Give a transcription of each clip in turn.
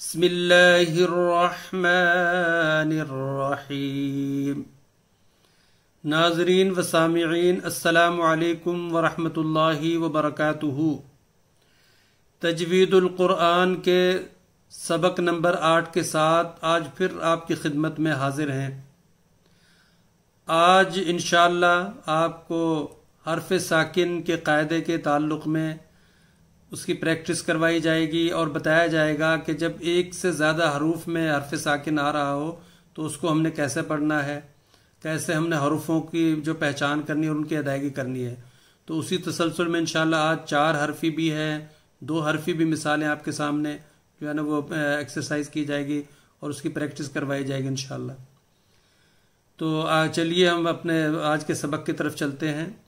बिस्मिल्लाहिर्रहमानिर्रहीम। नाज़रीन व सामिईन अस्सलामु अलैकुम व रहमतुल्लाहि व बरकातुहू। तजवीदुल कुरान के सबक नंबर 8 के साथ आज फिर आपकी खिदमत में हाजिर हैं। आज इंशाअल्लाह आपको हर्फ साकिन के कायदे के ताल्लुक़ में उसकी प्रैक्टिस करवाई जाएगी और बताया जाएगा कि जब एक से ज़्यादा हरूफ में हर्फ साकिन आ रहा हो तो उसको हमने कैसे पढ़ना है, कैसे हमने हरूफों की जो पहचान करनी है और उनकी अदायगी करनी है। तो उसी तसलसल में इंशाअल्लाह आज 4 हरफी भी है, 2 हरफी भी मिसालें आपके सामने जो है ना वो एक्सरसाइज की जाएगी और उसकी प्रैक्टिस करवाई जाएगी इंशाअल्लाह। तो चलिए हम अपने आज के सबक की तरफ चलते हैं।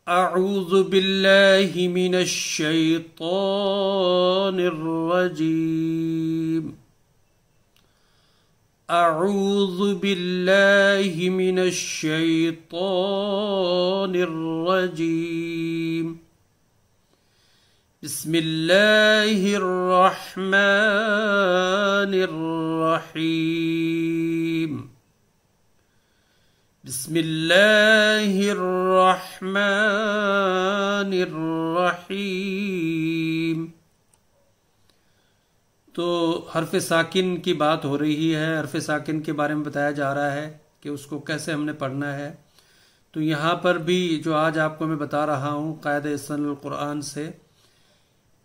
अऊज़ु बिल्लाहि मिनश शैतानिर रजीम। अऊज़ु बिल्लाहि मिनश शैतानिर रजीम। बिस्मिल्लाहिर रहमानिर रहीम। बिस्मिल्लाहिर रहमानिर रहीम। तो हर्फ साकिन की बात हो रही है, हर्फ साकिन के बारे में बताया जा रहा है कि उसको कैसे हमने पढ़ना है। तो यहाँ पर भी जो आज आपको मैं बता रहा हूँ कायदे सनल कुरान से,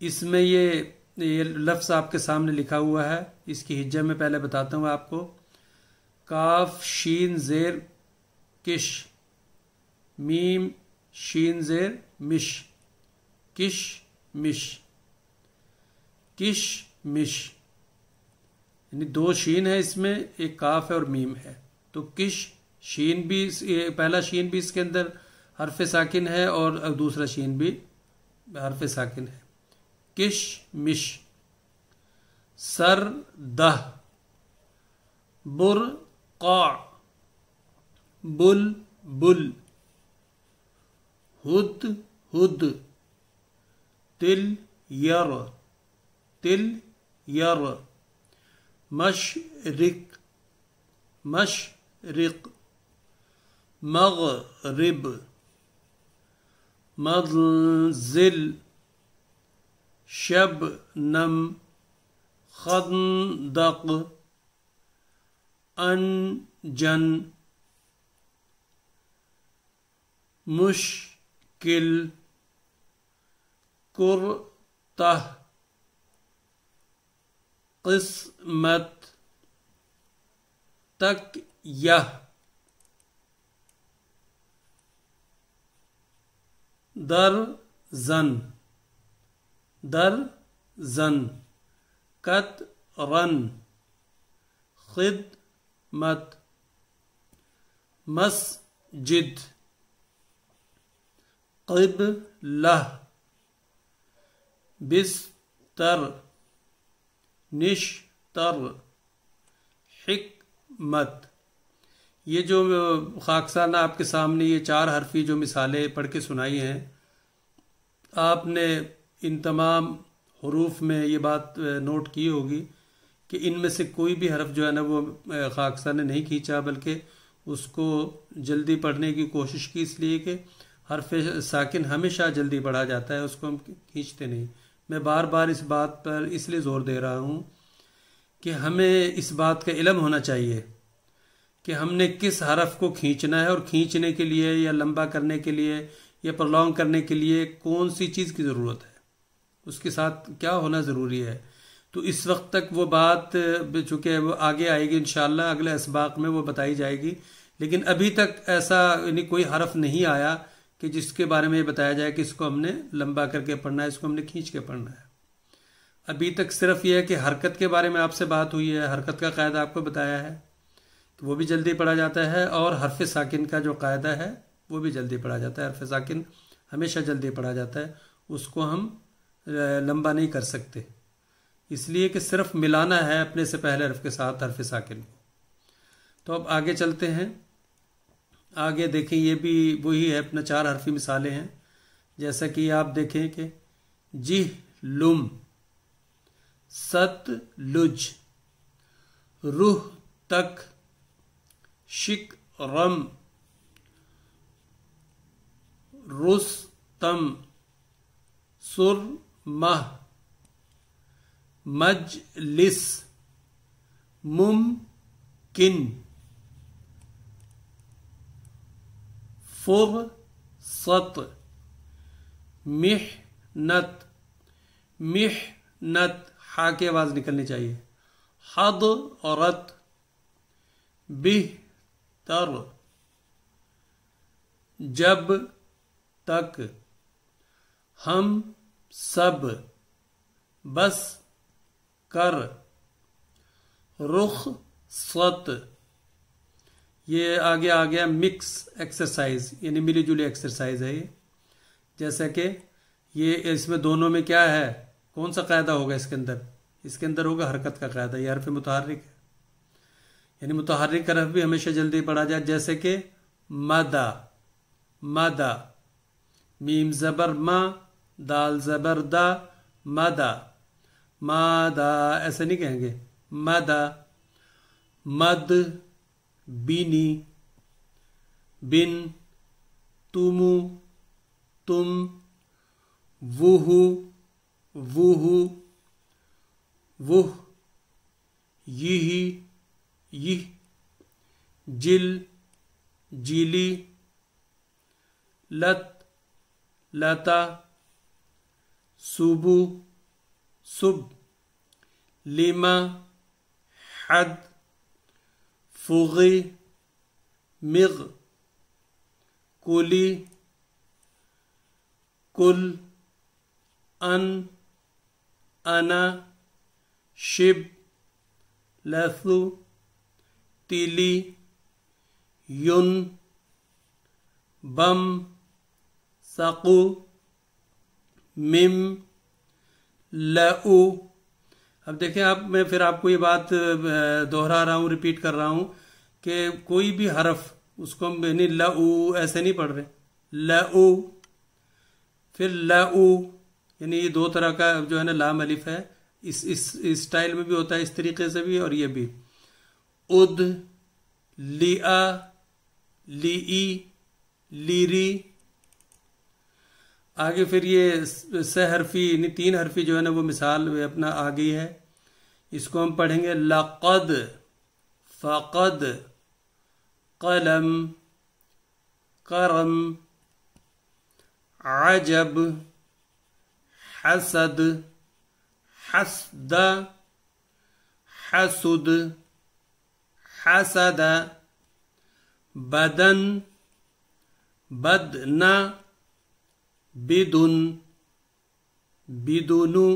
इसमें ये लफ्ज़ आपके सामने लिखा हुआ है। इसकी हिज्जा में पहले बताता हूँ आपको। काफ शीन जेर किश, मीम शीन जेर मिश, किश मिश, किश मिश, यानी 2 शीन है इसमें, एक काफ है और मीम है। तो किश शीन भी, पहला शीन भी इसके अंदर हर्फ साकिन है और दूसरा शीन भी हर्फ साकिन है। किश मिश। सर दह, बुर क़ा, बुल बुल, हुद हुद, तिल यर, तिल यर, मशरिक मशरिक, मग़रिब, मंज़िल, शबनम, खंदक, अनजन, मुश्किल, कुरतह, क़िस्मत, तक़यह, दरज़न, दरज़न, कतरन, खिदमत, मस्जिद, क़िबला, बिस्तर, निश्तर, हिकमत। ये जो खाकसाना आपके सामने ये 4 हरफी जो मिसालें पढ़ के सुनाई हैं, आपने इन तमाम हरूफ में ये बात नोट की होगी कि इनमें से कोई भी हरफ जो है ना वो खाकसा ने नहीं खींचा, बल्कि उसको जल्दी पढ़ने की कोशिश की, इसलिए कि हरफ साकिन हमेशा जल्दी पढ़ा जाता है, उसको हम खींचते नहीं। मैं बार बार इस बात पर इसलिए ज़ोर दे रहा हूँ कि हमें इस बात का इल्म होना चाहिए कि हमने किस हरफ को खींचना है और खींचने के लिए या लंबा करने के लिए या प्रलॉन्ग करने के लिए कौन सी चीज़ की ज़रूरत है, उसके साथ क्या होना ज़रूरी है। तो इस वक्त तक वो बात चूँकि वो आगे आएगी इंशाअल्लाह, अगले असबाक में वो बताई जाएगी। लेकिन अभी तक ऐसा यानी कोई हरफ नहीं आया कि जिसके बारे में ये बताया जाए कि इसको हमने लंबा करके पढ़ना है, इसको हमने खींच के पढ़ना है। अभी तक सिर्फ यह है कि हरकत के बारे में आपसे बात हुई है, हरकत का कायदा आपको बताया है तो वो भी जल्दी पढ़ा जाता है, और हर्फ साकिन का जो कायदा है वो भी जल्दी पढ़ा जाता है। हर्फ साकिन हमेशा जल्दी पढ़ा जाता है, उसको हम लंबा नहीं कर सकते, इसलिए कि सिर्फ मिलाना है अपने से पहले हर्फ के साथ हर्फ साकिन को। तो अब आगे चलते हैं। आगे देखें, ये भी वही है, अपना 4 हरफी मिसालें हैं। जैसा कि आप देखें कि जिह लुम, सतलुज, रूह तक, शिकरम, रुस्तम, सुरमह, मजलिस, मुमकिन, फुरसत, मिहनत, मिहनत हा की आवाज निकलनी चाहिए, हदरत, बिहतर, जब तक, हम सब, बस कर, रुखसत। ये आगे आ गया मिक्स एक्सरसाइज, यानी मिली जुली एक्सरसाइज है ये। जैसा कि ये इसमें दोनों में क्या है, कौन सा कायदा होगा इसके अंदर? इसके अंदर होगा हरकत का कायदा। ये हरफ मुतहर्रिक है, यानी मुतहर्रिक हरफ भी हमेशा जल्दी पढ़ा जाए। जैसे कि मदा, मदा, मीम जबर मा, दाल जबर दा, मदा, मादा ऐसे नहीं कहेंगे, मदा, मद, बिनी, बिन, तुमु, तुम, वुहु, वुहु, वुह, यही, यह, जिल, जिली, लत, लता, सुबु, सुब, लिमा, हद, फुगी, मिग, कुली, कुल, अन, अना, शिब, लथु, तिली, युन, बम, सक़ु, मिम, लऊ। अब देखें, अब मैं फिर आपको ये बात दोहरा रहा हूँ, रिपीट कर रहा हूँ कि कोई भी हरफ उसको हम यानी लऊ ऐसे नहीं पढ़ रहे, लऊ, फिर लऊ, यानी ये दो तरह का जो है ना लाम अलिफ है। इस स्टाइल में भी होता है, इस तरीके से भी, और ये भी। उद, लिया, ली, लीरी। आगे फिर ये सहरफी यानी 3 हरफी जो है ना वो मिसाल अपना आ गई है। इसको हम पढ़ेंगे लक़द, फ़क़द, क़लम, करम, अजब, हसद, हसद, हसुद, हसद, बदन, बदना, बिदुन, बिदुनु,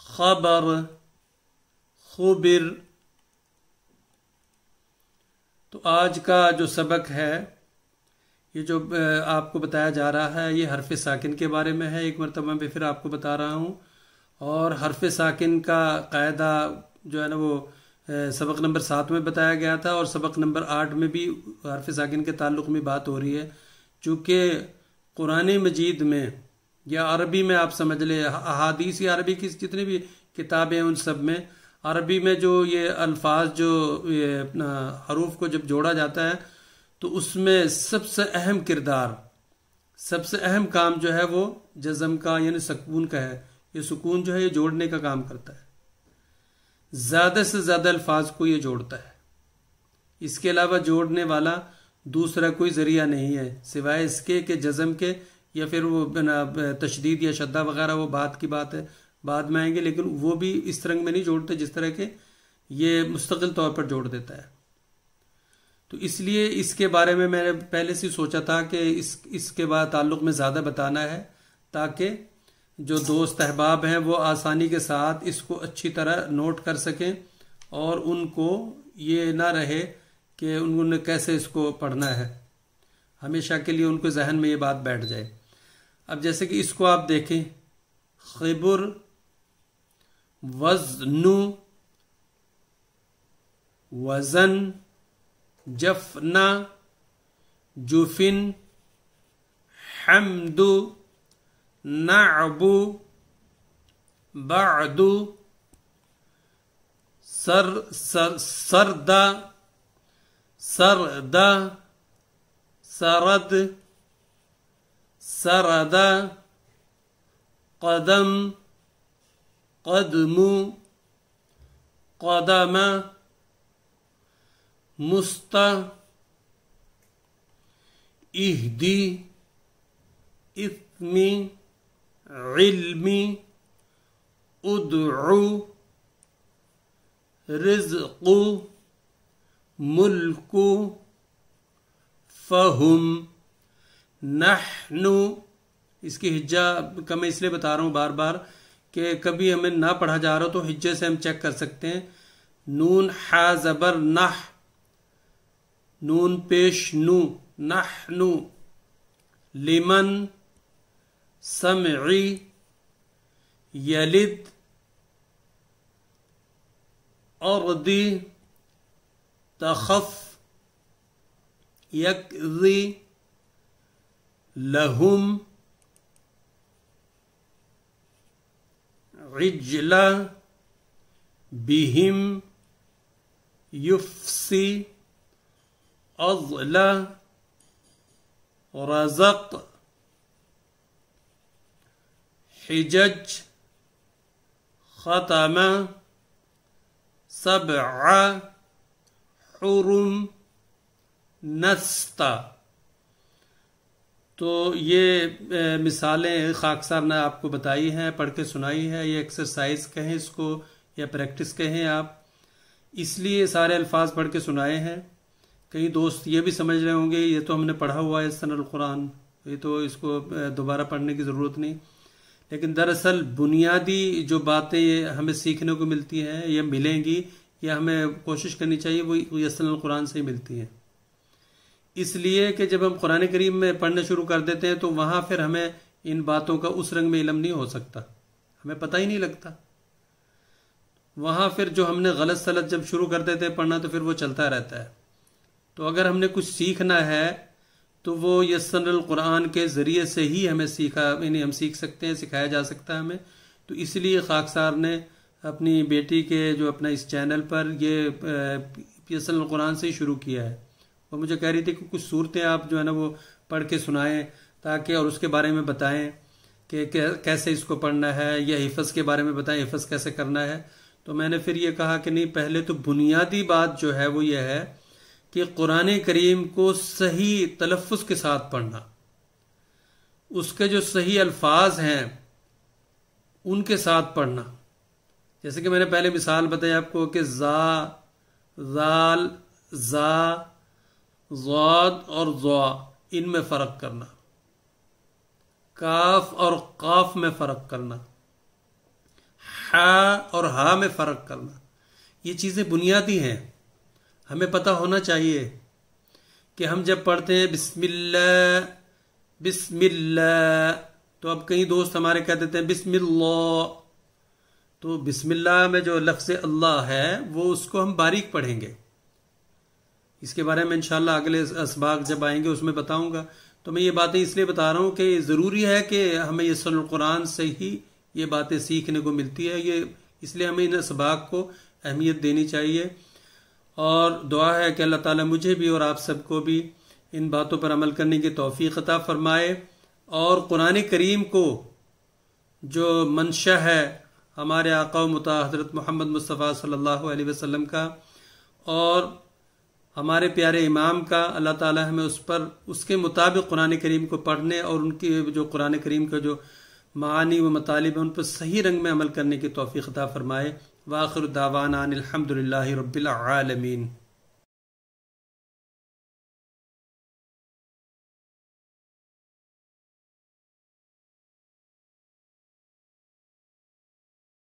खबर, खुबिर। तो आज का जो सबक है, ये जो आपको बताया जा रहा है, ये हरफ साकिन के बारे में है। एक मरतबा मैं फिर आपको बता रहा हूँ। और हरफ साकिन का कायदा जो है ना वो सबक नंबर 7 में बताया गया था, और सबक नंबर 8 में भी हरफ साकिन के ताल्लुक में बात हो रही है। चूँकि कुरान मजीद में या अरबी में आप समझ ले, अहादीस या अरबी की जितनी भी किताबें हैं उन सब में अरबी में जो ये अल्फाज जो ये अपना हरूफ को जब जोड़ा जाता है तो उसमें सबसे अहम किरदार, सबसे अहम काम जो है वो जज़म का यानी सुकून का है। ये सुकून जो है ये जोड़ने का काम करता है, ज़्यादा से ज़्यादा अल्फाज को ये जोड़ता है। इसके अलावा जोड़ने वाला दूसरा कोई जरिया नहीं है सिवाय इसके कि जज़म के, या फिर वो तशदीद या शद्दा वगैरह वो बात की बात है, बाद में आएंगे। लेकिन वो भी इस तरह में नहीं जोड़ते जिस तरह के ये मुस्तकिल तौर पर जोड़ देता है। तो इसलिए इसके बारे में मैंने पहले से सोचा था कि इसके बाद ताल्लुक में ज़्यादा बताना है, ताकि जो दोस्त अहबाब हैं वो आसानी के साथ इसको अच्छी तरह नोट कर सकें और उनको ये ना रहे कि उन्होंने कैसे इसको पढ़ना है, हमेशा के लिए उनको जहन में ये बात बैठ जाए। अब जैसे कि इसको आप देखें, खिबुर, वज़नु, वज़न, जफना, जुफिन, हम्दु, नअबु, बादु, सरदा, सरदा, सरद, सरदा, कदम, कदमु, कदम, मुस्ता, इहदी, इस्मी, इल्मी, उदउ, रिज़्क़ु, मुल्कु, फहुम, नहनु। इसकी हिज्जा का मैं इसलिए बता रहा हूँ बार बार कि कभी हमें ना पढ़ा जा रहा हो तो हिज्जे से हम चेक कर सकते हैं। नून हा ज़बर नह, नून पेश नू, नहनु, लिमन, समई, यलिद, अर्दी, तखफ, यकज़ी, लहुम, इज्ला, बिहिम, युफ्सी, अज़ला, रज़क़, हिजज, ख़तमा, सबअ, हुरुम, नस्ता। तो ये मिसालें खाकसार ने आपको बताई हैं, पढ़ के सुनाई है। ये एक्सरसाइज कहें इसको या प्रैक्टिस कहें आप, इसलिए सारे अल्फाज पढ़ के सुनाए हैं। कई दोस्त ये भी समझ रहे होंगे ये तो हमने पढ़ा हुआ है सनल कुरान, ये तो इसको दोबारा पढ़ने की ज़रूरत नहीं। लेकिन दरअसल बुनियादी जो बातें हमें सीखने को मिलती हैं या मिलेंगी या हमें कोशिश करनी चाहिए वो यस्सनल कुरान से ही मिलती हैं। इसलिए कि जब हम कुरान करीम में पढ़ना शुरू कर देते हैं तो वहां फिर हमें इन बातों का उस रंग में इल्म नहीं हो सकता, हमें पता ही नहीं लगता। वहां फिर जो हमने गलत सलत जब शुरू कर देते हैं पढ़ना तो फिर वो चलता रहता है। तो अगर हमने कुछ सीखना है तो वो यस्सनल कुरान के ज़रिए से ही हमें हम सीख सकते हैं, सिखाया जा सकता है हमें। तो इसलिए खाकसार ने अपनी बेटी के जो अपना इस चैनल पर ये यस्सनल कुरान से ही शुरू किया है। वो मुझे कह रही थी कि कुछ सूरतें आप जो है ना वो पढ़ के सुनाएं ताकि, और उसके बारे में बताएं कि कैसे इसको पढ़ना है, या हिफ़्ज़ के बारे में बताएं हिफ़्ज़ कैसे करना है। तो मैंने फिर ये कहा कि नहीं, पहले तो बुनियादी बात जो है वो ये है कि कुरान करीम को सही तलफ़्फ़ुज़ के साथ पढ़ना, उसके जो सही अल्फाज हैं उनके साथ पढ़ना। जैसे कि मैंने पहले मिसाल बताई आपको कि ज़ा, ज़ाल, ज़ा, ज़ाद और ज़ा, इनमें फ़र्क करना, काफ और काफ में फ़र्क करना, हा और हा में फ़र्क करना। ये चीज़ें बुनियादी हैं, हमें पता होना चाहिए कि हम जब पढ़ते हैं बिस्मिल्लाह बिस्मिल्लाह, तो अब कई दोस्त हमारे कह देते हैं बिस्मिल्लाह। तो बिस्मिल्लाह में जो लफ्ज़ अल्लाह है वो उसको हम बारीक पढ़ेंगे, इसके बारे में इंशाल्लाह अगले असबाग जब आएंगे उसमें बताऊंगा। तो मैं ये बातें इसलिए बता रहा हूँ कि ज़रूरी है कि हमें यस्सनल कुरान से ही ये बातें सीखने को मिलती है, ये इसलिए हमें इन असबाग को अहमियत देनी चाहिए। और दुआ है कि अल्लाह ताला मुझे भी और आप सबको भी इन बातों पर अमल करने की तौफीक अता फरमाए, और कुरान करीम को जो मंशा है हमारे आका मुता हज़रत मोहम्मद मुस्तफ़ा सल्लल्लाहु अलैहि वसल्लम का और हमारे प्यारे इमाम का, अल्लाह ताला हमें उस पर उसके मुताबिक कुरान करीम को पढ़ने और उनकी जो कुरान करीम का जो मानी व मतालिब है उन पर सही रंग में अमल करने की तौफीक अता फरमाए। वाखिर दावाना अनिल हम्दुलिल्लाहि रब्बिल आलमीन।